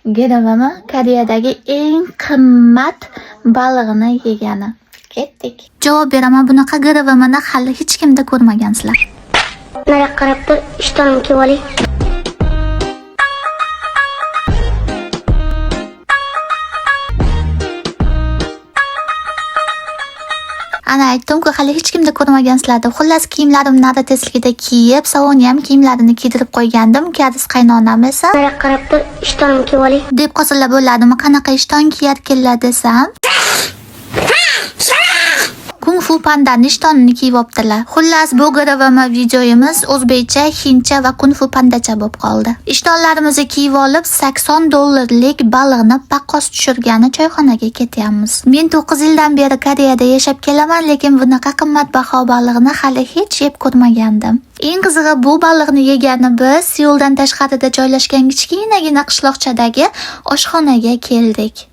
Geravami Koreyadagi eng qimmat balig'ini yegani. Ketdik. Javob beraman, bunaqa geravamini hali hech kimda ko'rmagansizlar. Nariga qarab tur, ishtonim kelib olay. Ana aytdim-ku, hali hech kimda ko'rmagansizlar deb. Xullas kiyimlarimni nari tezligida kiyib, Savoni ham kiyimlarini kiydirib qo'ygandim. Kariz qaynonam esa Nariga qarab tur, ishtonim kelib olay. deb qo'zilib bo'ladimi, qanaqa ishton kiyarkanlar desam, Kung Fu Pandani ishtonini kiyib olibdilar. Xullas bu geravami videoyimiz o'zbekcha, hindcha va Kung Fu pandacha bo'lib qoldi. Ishtonlarimizni kiyib olib $80 baliqni paqqos tushirgani choyxonaga ketyapmiz. Men 9 yildan beri Koreyada yashab kelaman, lekin bunaqa qimmatbaho baliqni hali hech yeb ko'rmagandim. Eng qizig'i, bu baliqni yegani biz Seuldan tashqarida joylashgan kichkinagina qishloqchadagi oshxonaga keldik.